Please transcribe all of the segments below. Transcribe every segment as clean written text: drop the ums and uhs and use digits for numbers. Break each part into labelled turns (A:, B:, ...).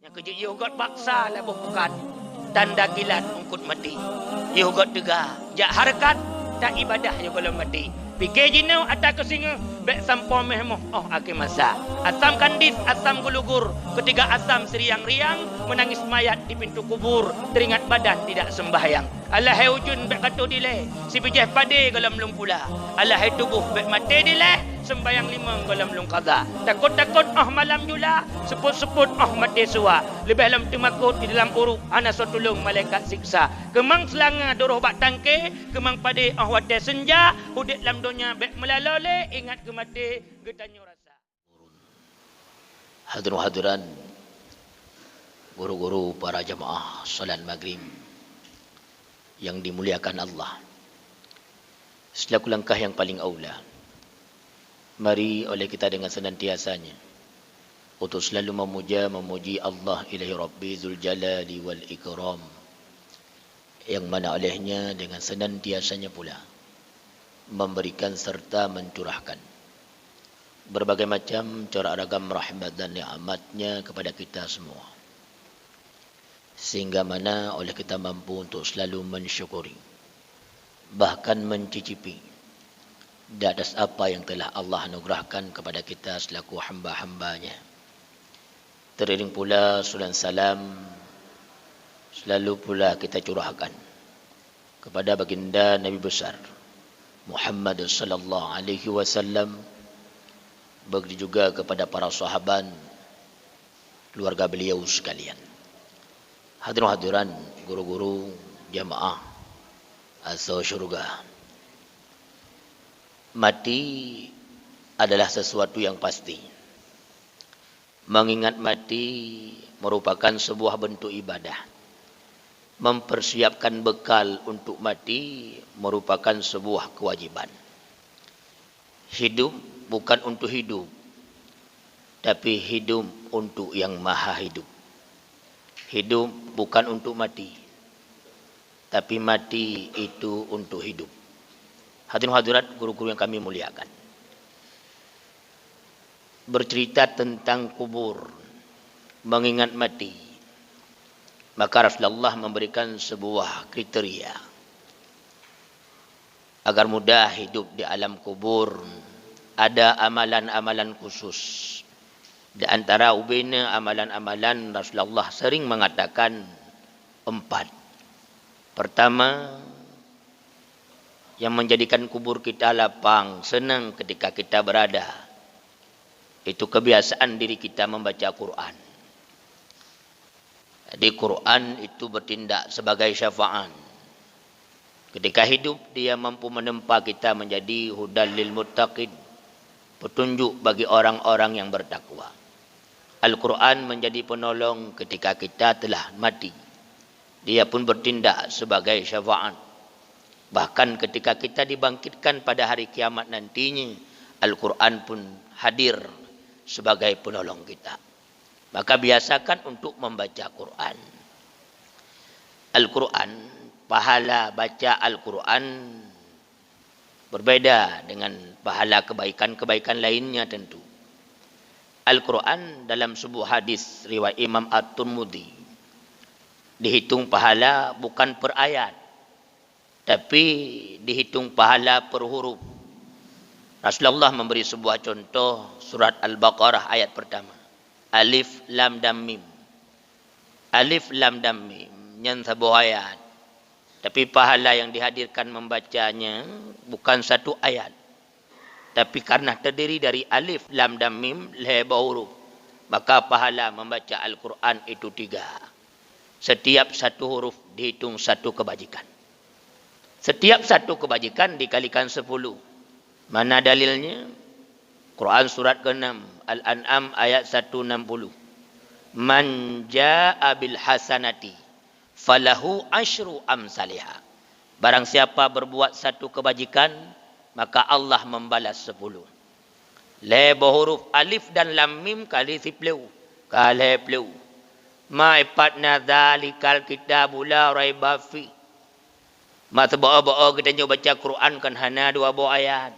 A: Yang kerja yogot baksa lah bukan. Tanda kilat ungkut mati. Yogot tegah. Jak harakat tak ibadah yo kalau mati. Fikir jinau atas ke singa. Bek sampo mehmoh. Oh akhir masa. Asam kandis, asam gulugur. Ketiga asam seriang-riang. Menangis mayat di pintu kubur. Teringat badan tidak sembahyang. Alahai ujun bek katu dileh. Si bijah pade galam lung pula. Alahai tubuh bek mati dileh. Sembayang lima galam lung qada. Takut-takut malam jula. Seput-seput mati suwa. Lebih dalam temakut di dalam uruk. Ana so tulung malaikat siksa. Kemang selanga doroh bak tangke. Kemang pade wate senja. Hudik dalam dunia bek melalole. Ingat ke mati getanyo rasa.
B: Hadirin guru-guru para jemaah salat maghrib yang dimuliakan Allah. Selaku langkah yang paling aula, mari oleh kita dengan senantiasanya untuk selalu memuji Allah ilahi Rabbi Dzul Jalali wal Ikram, yang mana olehnya dengan senantiasanya pula memberikan serta mencurahkan berbagai macam corak ragam rahmat dan nikmatnya kepada kita semua, sehingga mana oleh kita mampu untuk selalu mensyukuri, bahkan mencicipi di atas apa yang telah Allah anugerahkan kepada kita selaku hamba-hambanya. Teriring pula salam salam selalu pula kita curahkan kepada baginda Nabi besar Muhammad sallallahu alaihi wasallam, begitu juga kepada para sahabat, keluarga beliau sekalian. Hadirin guru-guru jamaah asal syurga. Mati adalah sesuatu yang pasti. Mengingat mati merupakan sebuah bentuk ibadah. Mempersiapkan bekal untuk mati merupakan sebuah kewajiban. Hidup bukan untuk hidup, tapi hidup untuk yang maha hidup. Hidup bukan untuk mati, tapi mati itu untuk hidup. Hadirin hadirat guru-guru yang kami muliakan. Bercerita tentang kubur, mengingat mati, maka Rasulullah memberikan sebuah kriteria agar mudah hidup di alam kubur. Ada amalan-amalan khusus. Di antara ubina amalan-amalan Rasulullah sering mengatakan 4. Pertama, yang menjadikan kubur kita lapang, senang ketika kita berada, itu kebiasaan diri kita membaca Quran. Jadi Quran itu bertindak sebagai syafaat. Ketika hidup dia mampu menempa kita menjadi hudal lil muttaqin, petunjuk bagi orang-orang yang bertakwa. Al-Quran menjadi penolong ketika kita telah mati. Dia pun bertindak sebagai syafaat. Bahkan ketika kita dibangkitkan pada hari kiamat nantinya, Al-Quran pun hadir sebagai penolong kita. Maka biasakan untuk membaca Quran. Al-Quran, pahala baca Al-Quran berbeda dengan pahala kebaikan-kebaikan lainnya tentu. Al-Quran dalam sebuah hadis riwayat Imam At-Tirmidzi dihitung pahala bukan per ayat, tapi dihitung pahala per huruf. Rasulullah memberi sebuah contoh surat Al-Baqarah ayat pertama. Alif lam dam mim. Alif lam dam mim yang sebuah ayat. Tapi pahala yang dihadirkan membacanya bukan satu ayat. Tapi karena terdiri dari alif, lam, dan mim, lebar huruf, maka pahala membaca Al-Quran itu 3. Setiap satu huruf dihitung satu kebajikan. Setiap satu kebajikan dikalikan 10. Mana dalilnya? Quran surat ke-6, Al-An'am ayat 160. Man ja'a bil hasanati falahu asyru amsalihha. Barang siapa berbuat satu kebajikan, maka Allah membalas 10. Lebar huruf alif dan lam mim kali 10. Kali 10. Ma'ipatna dhalikal kitabu la raiba fi. Masa bawa-bawa kita baca Quran kan hana 2 buah ayat.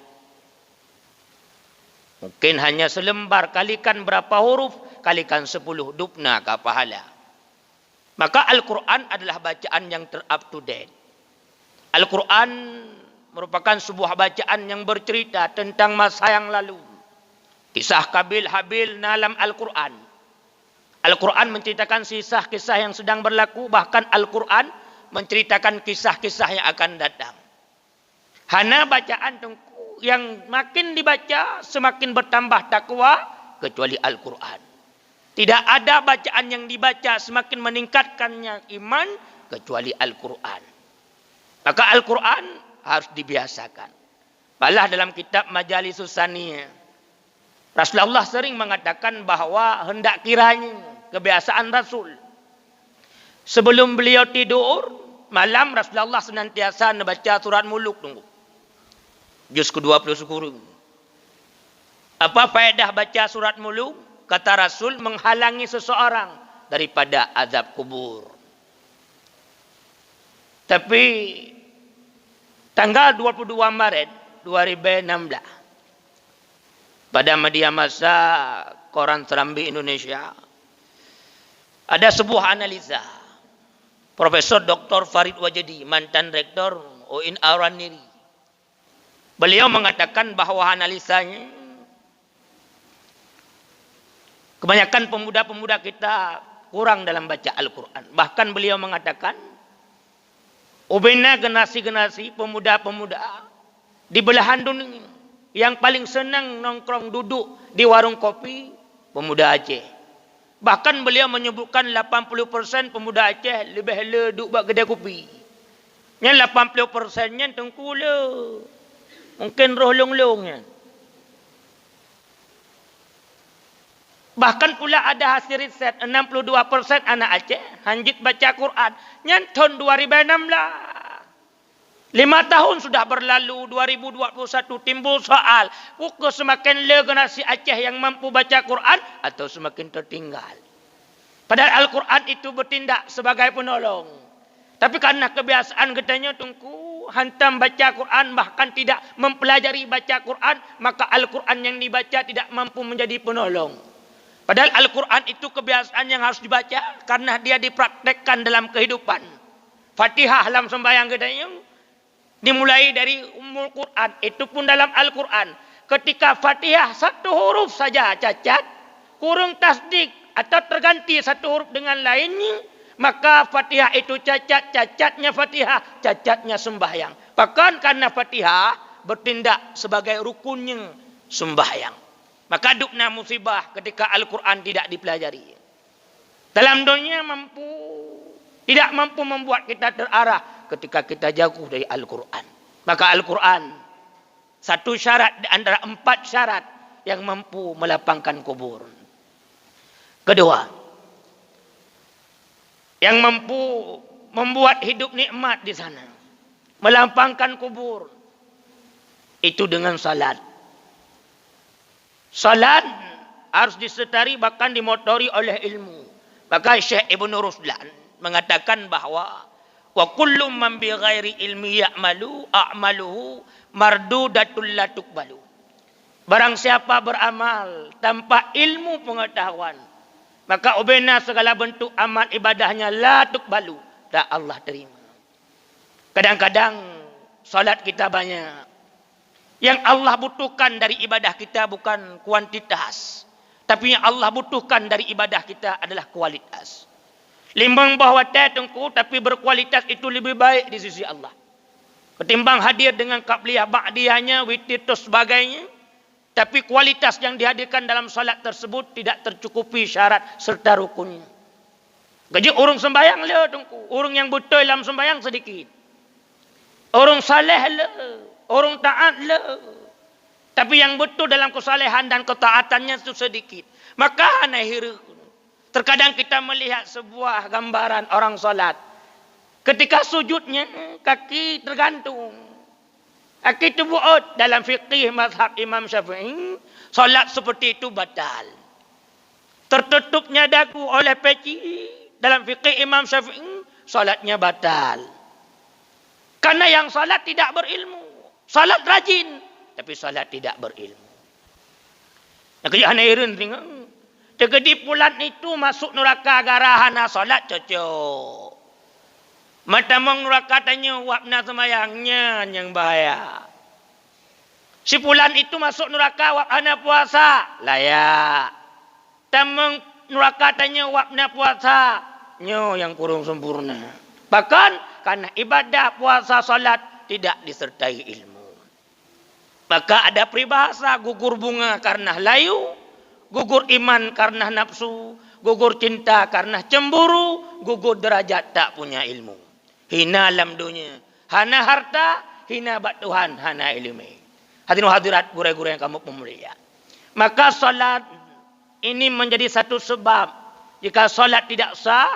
B: Mungkin hanya selembar, kalikan berapa huruf, kalikan 10 dupna ke pahala. Maka Al-Quran adalah bacaan yang ter-up to date. Al-Quran merupakan sebuah bacaan yang bercerita tentang masa yang lalu. Kisah Kabil Habil dalam Al-Quran. Al-Quran menceritakan kisah-kisah yang sedang berlaku. Bahkan Al-Quran menceritakan kisah-kisah yang akan datang. Hana bacaan yang makin dibaca semakin bertambah takwa kecuali Al-Quran. Tidak ada bacaan yang dibaca semakin meningkatkannya iman kecuali Al-Quran. Maka Al-Quran harus dibiasakan. Malah dalam kitab Majalisus Saniyah, Rasulullah sering mengatakan bahawa hendak kiranya kebiasaan Rasul. Sebelum beliau tidur, malam Rasulullah senantiasa membaca surat Muluk. Juz ke-20 syukur. Apa faedah baca surat Muluk? Kata Rasul, menghalangi seseorang daripada azab kubur. Tapi tanggal 22 Maret 2016 pada media massa Koran Serambi Indonesia ada sebuah analisa Profesor Dr. Farid Wajdi, mantan rektor UIN Al-Raniri. Beliau mengatakan bahawa analisanya kebanyakan pemuda-pemuda kita kurang dalam baca Al-Quran. Bahkan beliau mengatakan ubena generasi-generasi pemuda-pemuda di belahan dunia yang paling senang nongkrong duduk di warung kopi, pemuda Aceh. Bahkan beliau menyebutkan 80% pemuda Aceh lebih hela duduk buat kedai kopi. Yang 80%-nya tengkula. Mungkin roh long-longnya. Bahkan pula ada hasil riset 62% anak Aceh hanjit baca Quran. Yang tahun 2016. 5 tahun sudah berlalu, 2021 timbul soal. Pukul semakin generasi Aceh yang mampu baca Quran atau semakin tertinggal. Padahal Al-Quran itu bertindak sebagai penolong. Tapi karena kebiasaan katanya tungku hantam baca Quran bahkan tidak mempelajari baca Quran, maka Al-Quran yang dibaca tidak mampu menjadi penolong. Padahal Al-Quran itu kebiasaan yang harus dibaca karena dia dipraktekkan dalam kehidupan. Fatihah dalam sembahyang katanya dimulai dari Ummul Quran, itu pun dalam Al-Quran. Ketika Fatihah satu huruf saja cacat, kurang tasdik atau terganti satu huruf dengan lainnya, maka Fatihah itu cacat, cacatnya Fatihah, cacatnya sembahyang. Bahkan karena Fatihah bertindak sebagai rukunnya sembahyang. Maka dukna musibah ketika Al-Quran tidak dipelajari. Dalam dunia tidak mampu membuat kita terarah ketika kita jauh dari Al-Quran. Maka Al-Quran satu syarat di antara 4 syarat yang mampu melapangkan kubur. Kedua, yang mampu membuat hidup nikmat di sana, melapangkan kubur, itu dengan salat. Salat harus disertai bahkan dimotori oleh ilmu. Maka Syekh Ibn Ruslan mengatakan bahawa wa kullu man bi ghairi ilmi ya'malu a'maluhu mardudatul la tuqbalu. Barang siapa beramal tanpa ilmu pengetahuan, maka ubena segala bentuk amal ibadahnya la tuqbalu, tak Allah terima. Kadang-kadang salat kita banyak. Yang Allah butuhkan dari ibadah kita bukan kuantitas, tapi yang Allah butuhkan dari ibadah kita adalah kualitas. Limbang bahawa tengku tapi berkualitas itu lebih baik di sisi Allah. Ketimbang hadir dengan qabliyah ba'diyahnya, witir dan sebagainya, tapi kualitas yang dihadirkan dalam salat tersebut tidak tercukupi syarat serta rukunnya. Jadi orang sembahyang le tengku, orang yang betul dalam sembahyang sedikit. Orang saleh le, orang taat le. Tapi yang betul dalam kesalehan dan ketaatannya itu sedikit. Maka anehir. Terkadang kita melihat sebuah gambaran orang salat. Ketika sujudnya kaki tergantung. Kaki itu bu'ud. Dalam fiqih mazhab Imam Syafi'i, salat seperti itu batal. Tertutupnya dagu oleh peci. Dalam fiqih Imam Syafi'i, salatnya batal. Karena yang salat tidak berilmu. Salat rajin, tapi salat tidak berilmu.
A: Yang kerja hana irin tengok. Tegedi pulat itu masuk neraka gara hana solat cocok. Matamang neraka tanya wapna semayangnya yang bahaya. Si pulan itu masuk neraka wapna puasa. Layak. Tamang neraka tanya wapna puasa. Nyo yang kurang sempurna. Bahkan karena ibadah puasa solat tidak disertai ilmu. Maka ada peribahasa gugur bunga karena layu. Gugur iman karena nafsu, gugur cinta karena cemburu, gugur derajat tak punya ilmu. Hina alam dunia, hana harta, hina bat Tuhan, hana ilmu. Hadirin hadirat guru-guru yang kamu pemulia. Maka solat ini menjadi satu sebab. Jika solat tidak sah,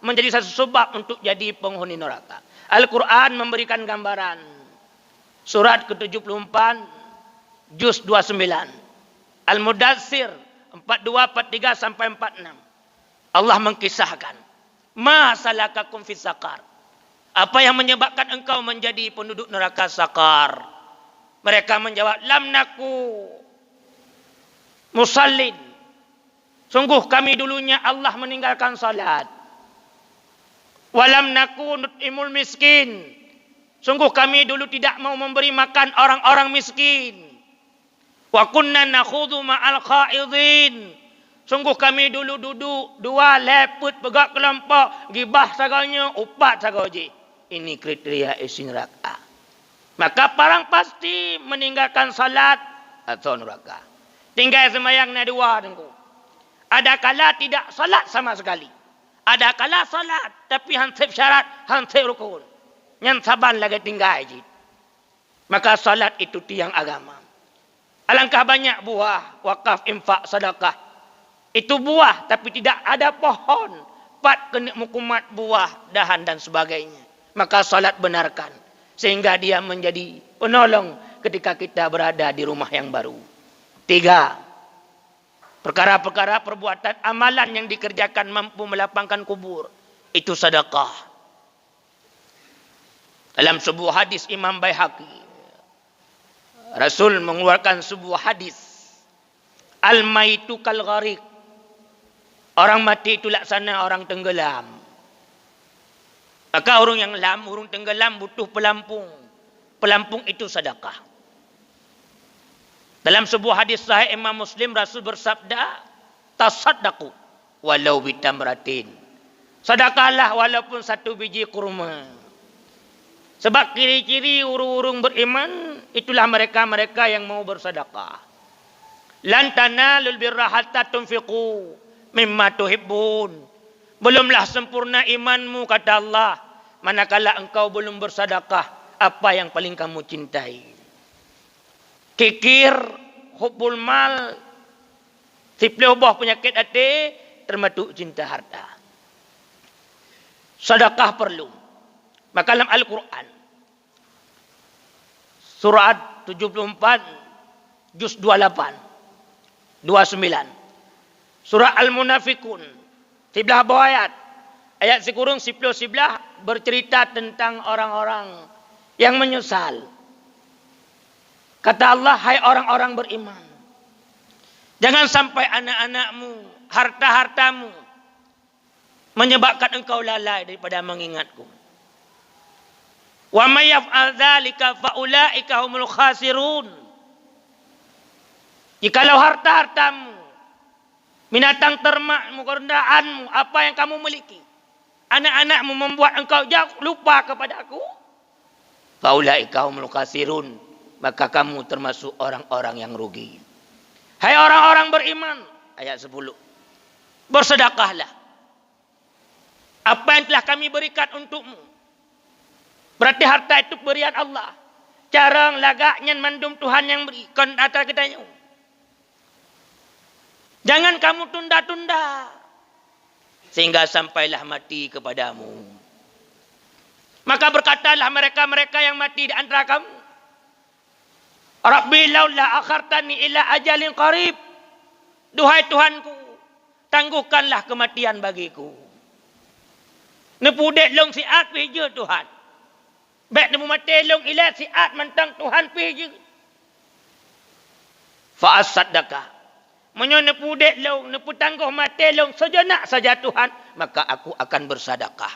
A: menjadi satu sebab untuk jadi penghuni neraka. Al-Quran memberikan gambaran. Surat ke-74, juz 29. Al-Mudassir 42, 43 sampai 46. Allah mengkisahkan. Ma salakakum fis sakar. Apa yang menyebabkan engkau menjadi penduduk neraka sakar? Mereka menjawab, lam naku musallin. Sungguh kami dulunya Allah meninggalkan salat. Walam naku nut'imul miskin. Sungguh kami dulu tidak mau memberi makan orang-orang miskin. Wa kunna nakhudhu ma'al khaidin. Sungguh kami dulu duduk dua leput pegak kelompok gibah saganya upat sagaji. Ini kriteria isi neraka. Maka parang pasti meninggalkan salat atau neraka. Tinggal semayang na dua tengku. Ada kala tidak salat sama sekali. Ada kala salat tapi hansip syarat, hansip rukun. Yang saban lagi tinggal je. Maka salat itu tiang agama. Alangkah banyak buah, wakaf, infak, sedekah. Itu buah tapi tidak ada pohon. Pat kena mukumat buah, dahan dan sebagainya. Maka salat benarkan. Sehingga dia menjadi penolong ketika kita berada di rumah yang baru. 3. Perkara-perkara perbuatan amalan yang dikerjakan mampu melapangkan kubur. Itu sedekah. Dalam sebuah hadis Imam Baihaqi. Rasul mengeluarkan sebuah hadis. Al-maitu kal-gharik. Orang mati itu laksana orang tenggelam. Maka orang yang orang tenggelam butuh pelampung. Pelampung itu sedekah. Dalam sebuah hadis sahih Imam Muslim, Rasul bersabda, tasaddaqu walau bitamratin. Sedekahlah walaupun satu biji kurma. Sebab ciri-ciri urung-urung beriman, itulah mereka-mereka yang mau bersedekah. Lan tanalul birra hatta tunfiqu mimma tuhibbun. Belumlah sempurna imanmu, kata Allah, manakala engkau belum bersedekah apa yang paling kamu cintai. Kikir, hubbul mal, sipleuh penyakit hati, termasuk cinta harta. Sedekah perlu. Maka dalam Al-Quran surat 74 juz 28 29 surah Al-Munafikun 11 ayat ayat sekurang 10 bercerita tentang orang-orang yang menyesal. Kata Allah, hai orang-orang beriman, jangan sampai anak-anakmu, harta-hartamu menyebabkan engkau lalai daripada mengingatku. Wa may yaf'al dzalika fa ulaika humul khasirun. Jikalau harta-hartamu, binatang termakmu, kerendahanmu, apa yang kamu miliki, anak-anakmu membuat engkau jauh lupa kepada aku, fa ulaika humul khasirun, maka kamu termasuk orang-orang yang rugi. Hai orang-orang beriman, ayat 10. Bersedekahlah. Apa yang telah kami berikan untukmu. Berarti harta itu berian Allah. Carang lagaknya mandum Tuhan yang beri. Kon antara kita. Jangan kamu tunda-tunda. Sehingga sampailah mati kepadamu. Maka berkatalah mereka-mereka yang mati di antara kamu. Rabbi laula akhartani ila ajalin qarib. Duhai Tuhanku, tangguhkanlah kematian bagiku. Nepudek long siat pijak Tuhan. Baik nemu mati long ila siat mentang Tuhan pijak. Fa'as saddaqah. menyo nepu dek long, nepu tangguh mati long, sejenak saja Tuhan, maka aku akan bersedekah.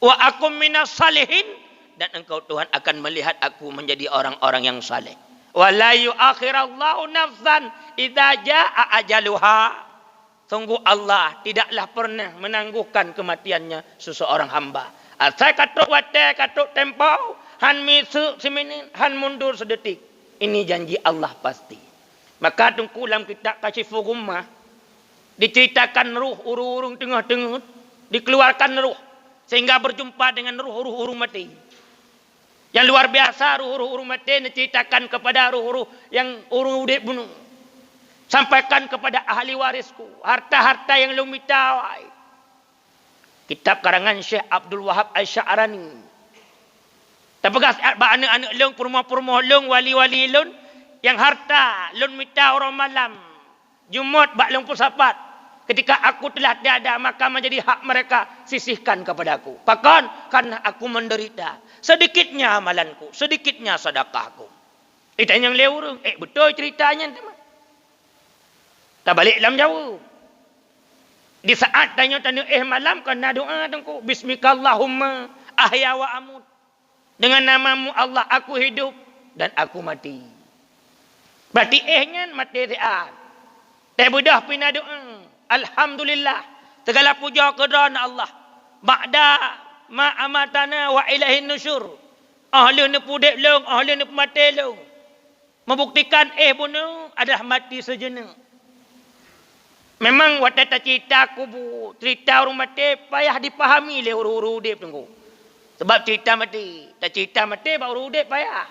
A: Wa akum minas salihin, dan engkau Tuhan akan melihat aku menjadi orang-orang yang saleh. Wa la yuakhirallahu nafsan idza jaa ajaluha. Sungguh Allah tidaklah pernah menangguhkan kematiannya seseorang hamba. Asal katuk wate, katuk tempau, han misu seminin, han mundur sedetik. Ini janji Allah pasti. Maka tunggu dalam kitab Kasyiful Ghummah diceritakan ruh urung-urung tengah-tengah, dikeluarkan ruh sehingga berjumpa dengan ruh-ruh urung mati. Yang luar biasa ruh-ruh urung mati diceritakan kepada ruh-ruh yang urung udip bunuh. Sampaikan kepada ahli warisku harta-harta yang lu mitawai. Kitab karangan Syekh Abdul Wahab Al-Sya'rani. Tapagas anak-anak leung permoh-permoh leung wali-wali leung yang harta leung mita orang malam. Jumat bak leung pusapat. Ketika aku telah tiada maka menjadi hak mereka sisihkan kepadaku. Bahkan karena aku menderita, sedikitnya amalanku, sedikitnya sedekahku. Itu yang leurung. Betul ceritanya teman. Tak balik dalam jauh. Di saat tanya malam kena doa tengku. Bismikallahumma ahya wa amut. Dengan namamu Allah aku hidup dan aku mati. Berarti nya mati riat. Tak budah pina doa. Alhamdulillah. Segala puja kerana Allah. Ba'da ma amatana wa ilahin nusyur. Ahli nepu dek long, ahli nepu mati long. Membuktikan bunuh adalah mati sejenak. Memang waktu cerita kubur, cerita orang mati payah dipahami oleh orang-orang udip tunggu. Sebab cerita mati, tak cerita mati baru orang udip payah.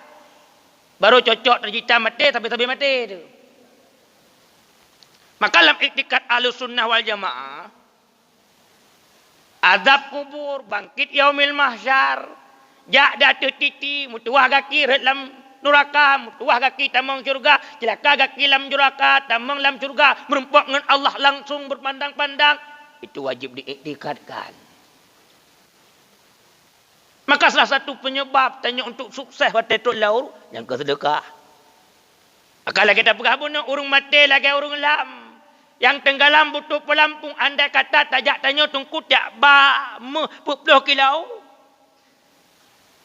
A: Baru cocok cerita mati sampai mati tu. Maka dalam iktikad Ahlussunnah wal Jamaah, azab kubur, bangkit yaumil mahsyar, jak datu titi, mutuah kaki dalam neraka, mutuah kaki tamang syurga, celaka kaki dalam neraka, tamang dalam syurga, merempak dengan Allah langsung berpandang-pandang. Itu wajib diiktikadkan. Maka salah satu penyebab tanya untuk sukses waktu itu laur, yang kesedekah. Kalau kita bergabung urung mati lagi urung lam. Yang tenggelam butuh pelampung, andai kata tajak tanya tungku tak ba me 10 kilo.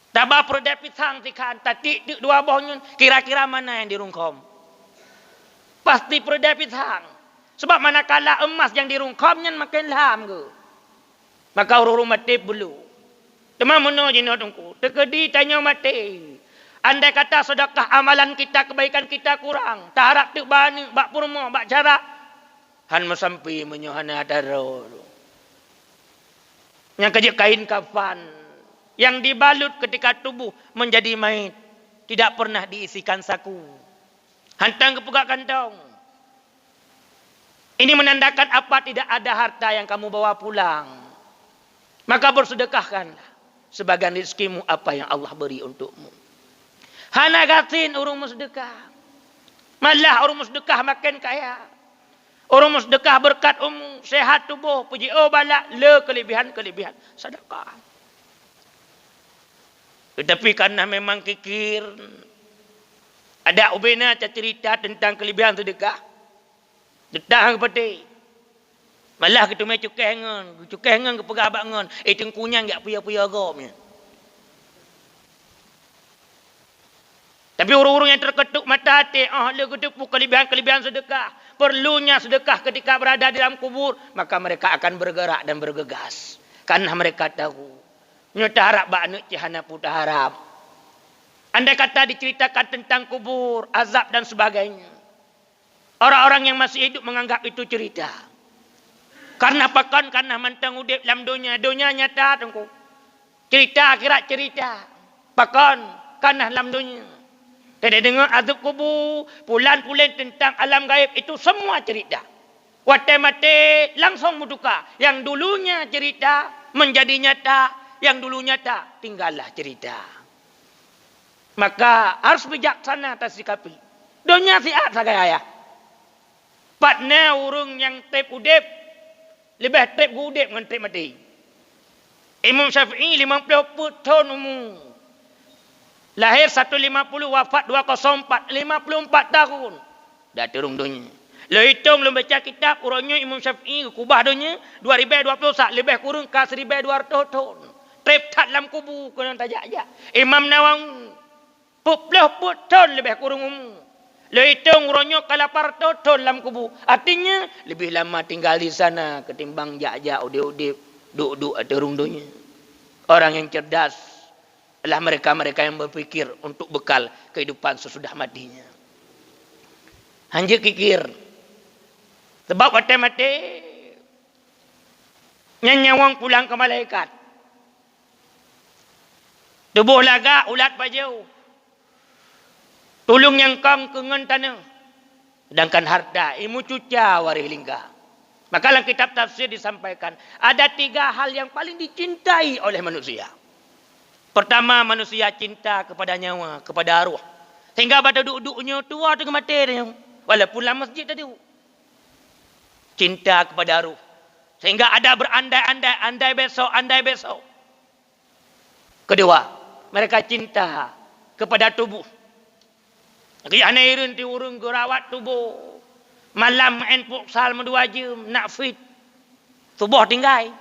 A: Tabah produk pisang tikan, tatik dua bohnyun, kira-kira mana yang dirungkom? Pasti produk pisang. Sebab manakala emas yang dirungkomnya makin lam ke. Maka urung mati bulu. Teman mana jenuh tungku, terkedi tanya mati. Andai kata sedekah amalan kita, kebaikan kita kurang. Tak harap tu bani, bak purma, bak jarak. Han mesampi menyohana daro. Yang kerja kain kafan. Yang dibalut ketika tubuh menjadi mayit. Tidak pernah diisikan saku. Hantang ke pegak kantong. Ini menandakan apa tidak ada harta yang kamu bawa pulang. Maka bersedekahkanlah. Sebagian rezekimu apa yang Allah beri untukmu. Hana gatin urung musdekah. Malah urung musdekah makin kaya. Urung musdekah berkat sehat tubuh, puji balak, le kelebihan-kelebihan sedekah. Tetapi karena memang kikir, ada ubena cerita tentang kelebihan sedekah. Detah kepada malah kita mai cukai ngan ke pegah abak ngan. Tengkunya enggak puya-puya agaknya. Tapi orang-orang yang terketuk mata hati, le kedepu kelebihan-kelebihan sedekah. Perlunya sedekah ketika berada di dalam kubur, maka mereka akan bergerak dan bergegas. Karena mereka tahu, nyata harap bakna cihana puta harap. Andai kata diceritakan tentang kubur, azab dan sebagainya. Orang-orang yang masih hidup menganggap itu cerita. Karena pakan, karena mantang udip dalam dunia. Dunia nyata tengku. Cerita akhirat cerita. Pakan, karena dalam dunia. Tidak dengar azab kubur, pulan-pulan tentang alam gaib, itu semua cerita. Waktu mati langsung bertukar. Yang dulunya cerita menjadi nyata, yang dulu nyata tinggallah cerita. Maka harus bijaksana atas sikapi. Dunia siat sagaya. Patna urung yang tep udip, lebih tep udip dengan tep mati. Imam Syafi'i 50 tahun umur. Lahir 150, wafat 204, 54 tahun. Dah turun dunia. Lo hitung lo baca kitab urangnya Imam Syafi'i kubah dunia 2020 sak lebih kurang ke 1200 tahun. Trep tat dalam kubu kena tajak-tajak. Imam Nawawi 40 tahun lebih kurang umur. Lo hitung urangnya ke 800 tahun dalam kubu. Artinya lebih lama tinggal di sana ketimbang jak-jak udip-udip duduk atau urung dunia. Orang yang cerdas adalah mereka-mereka yang berfikir untuk bekal kehidupan sesudah matinya. Hanya kikir. Sebab mati-mati nyawang pulang ke malaikat. Tubuh laga ulat baju. Tulung yang kang kengen tanah. Sedangkan harta ilmu cuca warih lingga. Maka dalam kitab tafsir disampaikan ada 3 hal yang paling dicintai oleh manusia. Pertama, manusia cinta kepada nyawa, kepada arwah. Sehingga pada duduknya tua dengan mati dia. Walaupun dalam masjid tadi. Cinta kepada ruh. Sehingga ada berandai-andai, andai besok. Kedua, mereka cinta kepada tubuh. Anairin ti urung gerawat tubuh. Malam main futsal 2 jam, nak fit. Tubuh tinggal.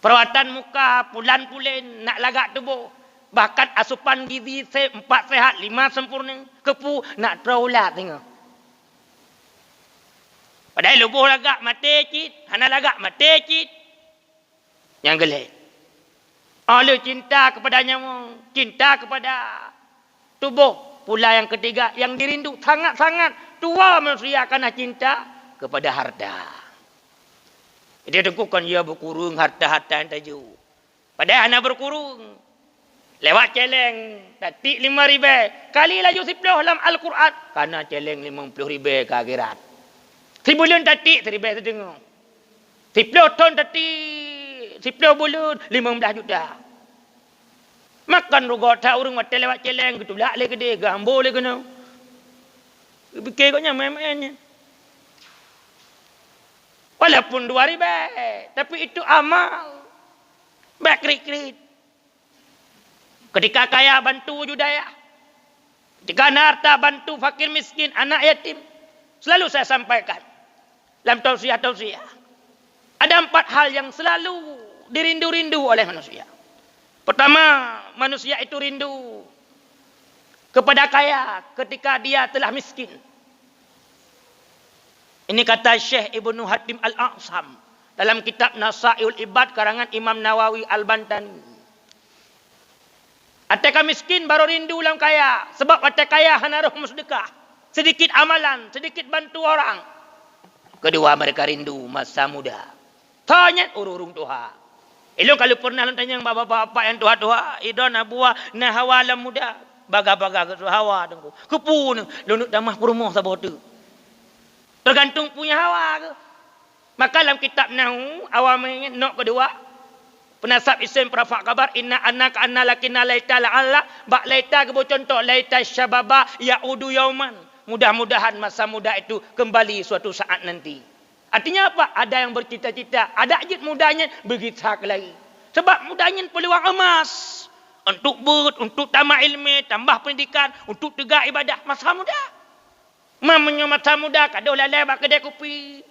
A: Perawatan muka, pulan-pulen, nak lagak tubuh. Bahkan asupan gizi 4 sehat, 5 sempurna. Kepu, nak terulat tengok. Padahal lubuh lagak mati cit, hana lagak mati cit. Yang gelap. Oleh cinta kepada nyawa, cinta kepada tubuh. Pula yang ketiga, yang dirindu sangat-sangat tua manusia karena cinta kepada harta. Dia tengkukan dia berkurung harta-harta yang taju. Padahal hana berkurung. Lewat celeng, tatik 5 ribu. Kali laju 10 dalam Al-Quran. Karena celeng 50 ribu ke akhirat. 1 bulan tatik 1 ribu setengah. 10 ton tatik 10 bulan 15 juta. Makan rugot tak urung mati lewat celeng gitu lah lagi dia gambar lagi kena. Fikir kau nya main-mainnya. Walaupun 2 ribu, tapi itu amal. Bakrik-krik. Ketika kaya bantu wujud daya. Ketika harta bantu fakir miskin, anak yatim. Selalu saya sampaikan. Dalam tausiah-tausiah. Ada 4 hal yang selalu dirindu-rindu oleh manusia. Pertama, manusia itu rindu kepada kaya ketika dia telah miskin. Ini kata Syekh Ibnu Hatim Al-A'sam dalam kitab Nasaiul Ibad karangan Imam Nawawi Al-Bantani. Ataka miskin baru rindu ulang kaya. Sebab ataka kaya hana roh sedekah. Sedikit amalan, sedikit bantu orang. Kedua, mereka rindu masa muda. Tanya urung Tuhan. Ilo kalau pernah tanya yang bapak-bapak yang tua-tua, idon abuah nah hawa alam muda, baga-baga ke hawa tengku. Kepun lunuk damah perumah sabot tu. Tergantung punya hawa ke. Maka dalam kitab Nahu awamnya nok kedua, penasab isim perafak kabar inna annaka anna lakina laita la'alla ba laita ke contoh laita syababa yaudu yauman. Mudah-mudahan masa muda itu kembali suatu saat nanti. Artinya apa? Ada yang bercita-cita. Ada ajit mudanya bergitak lagi. Sebab mudanya peluang emas. Untuk untuk tamat ilmu, tambah pendidikan, untuk tegak ibadah. Masa muda. Mamanya masa muda, kaduh lalai bak kedai kopi.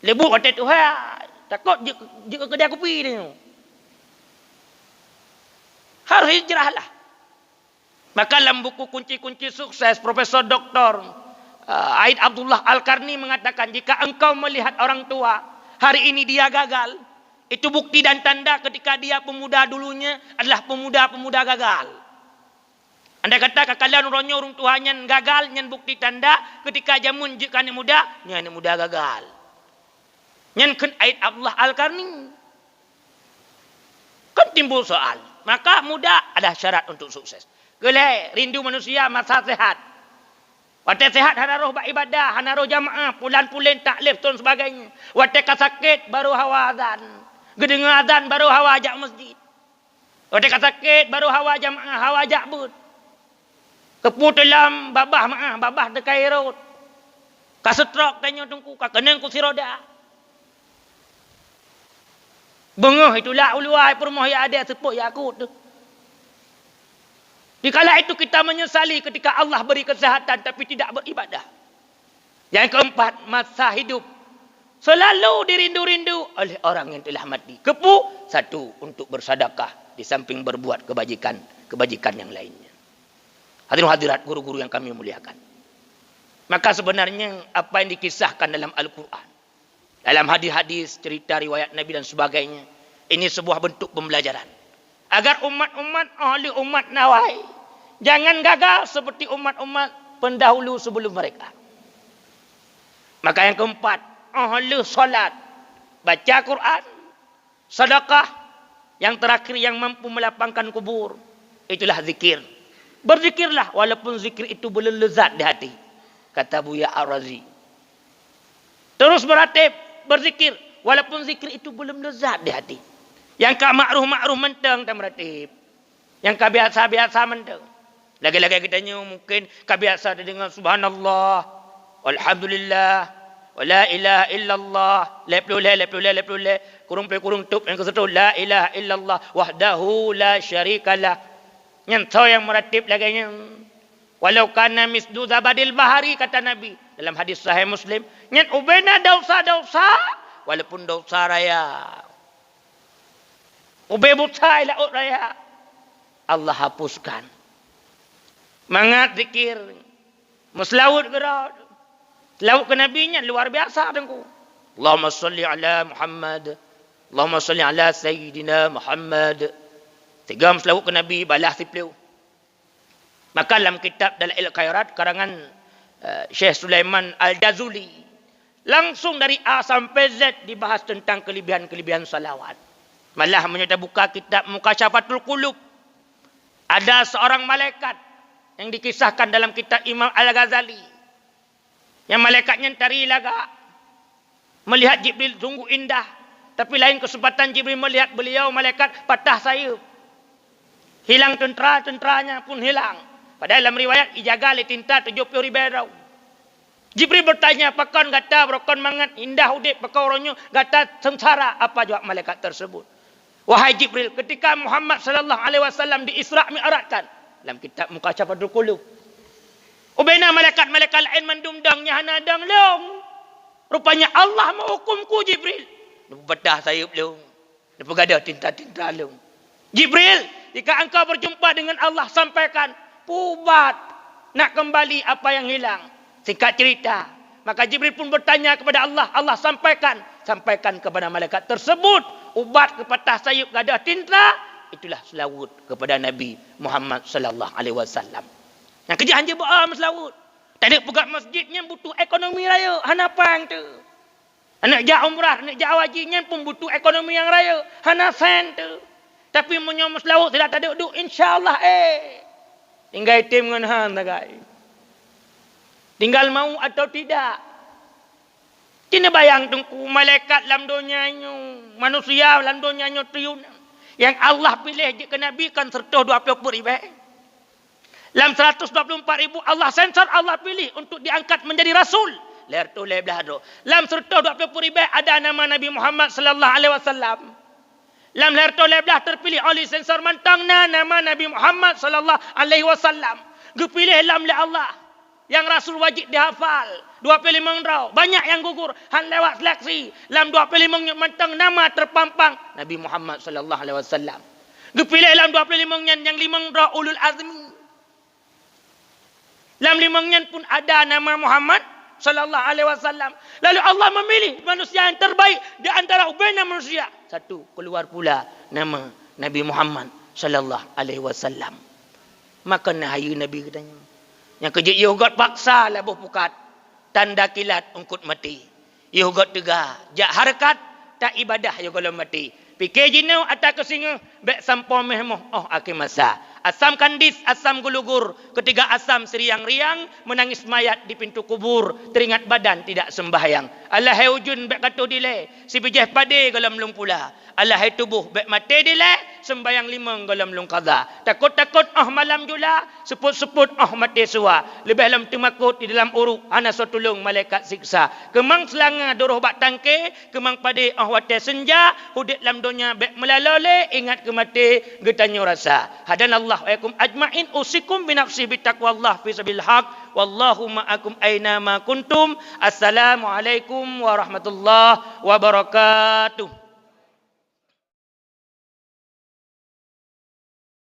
A: Lebu kata Tuhan. Takut jika kedai kopi ni. Harus hijrah lah. Maka dalam buku kunci-kunci sukses, Profesor Dr. Aid Abdullah Al-Karni mengatakan, jika engkau melihat orang tua, hari ini dia gagal, itu bukti dan tanda ketika dia pemuda dulunya adalah pemuda-pemuda gagal. Anda kata kalian orang tuanya gagal, nyan bukti tanda ketika jamun jika anak muda gagal. Nyan kan Aid Abdullah Al-Karni. Kan timbul soal. Maka muda adalah syarat untuk sukses. Gelai, rindu manusia masa sehat. Waktu sehat hana roh ibadah, hana roh jamaah, pulan-pulen taklif dan sebagainya. Waktu sakit baru hawa azan. Gedengar azan baru hawa ajak masjid. Waktu sakit baru hawa jamaah, hawa ajak bud. Kepu dalam babah dekai road. Kasetrok tanya tungku, kakeneng kursi roda. Bengah itulah uluai permoh yang ada sepuk yang akut tu. Di kala itu kita menyesali ketika Allah beri kesehatan tapi tidak beribadah. Yang keempat, masa hidup selalu dirindu-rindu oleh orang yang telah mati. Satu, untuk bersedekah di samping berbuat kebajikan yang lainnya. Hadirin hadirat guru-guru yang kami muliakan. Maka sebenarnya apa yang dikisahkan dalam Al-Quran, dalam hadis-hadis, cerita riwayat Nabi dan sebagainya, ini sebuah bentuk pembelajaran. Agar umat-umat ahli umat nawai jangan gagal seperti umat-umat pendahulu sebelum mereka. Maka yang keempat, ahli solat, baca Quran, sedekah, yang terakhir yang mampu melapangkan kubur, itulah zikir. Berzikirlah walaupun zikir itu belum lezat di hati, kata Buya Ar-Razi. Terus beratib, berzikir walaupun zikir itu belum lezat di hati. Yang ka makruh-makruh menteng tak meratib. Yang ka biasa-biasa menteng. Lagi-lagi kita mungkin ka biasa dengan subhanallah, alhamdulillah, wala ilaha illallah, la kurung tup yang kesetu la ilaha illallah wahdahu la syarikalah. Yang yang meratib lagi walau kana misdu zabadil bahari, kata Nabi dalam hadis sahih Muslim, yang ubena dosa-dosa walaupun dosa raya. Ube butai laut raya, Allah hapuskan. Mangat zikir, meselawut gerak, selawut ke Nabi-Nya luar biasa dengku. Allahumma salli ala Muhammad, Allahumma salli ala Sayyidina Muhammad. 3 selawut ke Nabi, balas sipliu. Maka dalam kitab Dalail Khairat karangan Syekh Sulaiman Al-Jazuli, langsung dari A sampai Z dibahas tentang kelebihan-kelebihan salawat. Malah menyerta buka kitab Mukasyafatul Qulub, ada seorang malaikat yang dikisahkan dalam kitab Imam Al-Ghazali, yang malaikatnya tari laga, melihat Jibril sungguh indah, tapi lain kesempatan Jibril melihat beliau, malaikat patah sayup, hilang tenteranya pun hilang. Padahal dalam riwayat ijaga le tinta 70 ribu. Jibril bertanya, pakon gata berokon mangat indah udip pakau ronyo gata sengsara. Apa jawab malaikat tersebut? Wahai Jibril, ketika Muhammad sallallahu alaihi wasallam di Isra' Mi'rajkan dalam kitab Mukasyafatul Qulub, ubena malaikat-malaikat lain mendumdangnya hanadang long. Rupanya Allah menghukumku Jibril. Bedah sayup long. Pegadah tinta-tinta long. Jibril, jika engkau berjumpa dengan Allah, sampaikan pubat nak kembali apa yang hilang. Singkat cerita, maka Jibril pun bertanya kepada Allah, Allah sampaikan kepada malaikat tersebut, ubat kepatah sayup gadah tinta, itulah selawut kepada Nabi Muhammad sallallahu alaihi wasallam. Yang kerja hanya buat selawut. Tak ada pegang masjidnya butuh ekonomi raya. Hanapang tu. Anak jah umrah, anak jah hajinya pun butuh ekonomi yang raya. Hana sen tu. Tapi menyom selawut tidak ada duduk, insya-Allah tinggal tim dengan han tagai. Tinggal mau atau tidak. Kena bayang tungku malaikat dalam dunianya, manusia dalam dunianya triun. Yang Allah pilih ke Nabi kan 120 ribu. Dalam 124 ribu Allah sensor, Allah pilih untuk diangkat menjadi Rasul. Leher tu lebelah tu. Dalam 120 ribu ada nama Nabi Muhammad sallallahu alaihi wasallam. Dalam leher tu lebelah terpilih oleh sensor mantangna nama Nabi Muhammad sallallahu alaihi wasallam. Dipilih dalam Allah. Yang Rasul wajib dihafal 25 rau. Banyak yang gugur han lewat seleksi. Dalam 25 mentang nama terpampang Nabi Muhammad sallallahu alaihi wasallam. Dipilih dalam 25 yang 5 rau ulul azmi. Dalam 5 pun ada nama Muhammad sallallahu alaihi wasallam. Lalu Allah memilih manusia yang terbaik di antara ubena manusia. Satu, keluar pula nama Nabi Muhammad sallallahu alaihi wasallam. Maka nahayu Nabi katanya, yang kerja yogot paksa lah pukat, tanda kilat ungkut mati. Yogot tega, jak harakat tak ibadah yo kalau mati. Pikir jinau atas kesinga bek sampo mehmoh akhir masa. Asam kandis, asam gulugur. Ketiga asam seriang-riang, menangis mayat di pintu kubur. Teringat badan tidak sembahyang. Allah hai ujun bek katu dile, si bijah pade galam lung pula. Allah hai tubuh bek mate dile, sembahyang 5 galam lung qada. Takut-takut malam jula, seput-seput mate suwa. Lebih dalam temakut di dalam uruk, ana sotulung malaikat siksa. Kemang selanga doroh bak tangke, kemang pade wate senja, hudik dalam dunia bek melalole, ingat ke mate getanyo rasa. Hadan Allah Allah wa yakum ajma'in usikum bi nafsi bi taqwallah fi sabilil haq wallahu ma'akum aina ma kuntum. Assalamualaikum warahmatullahi wabarakatuh.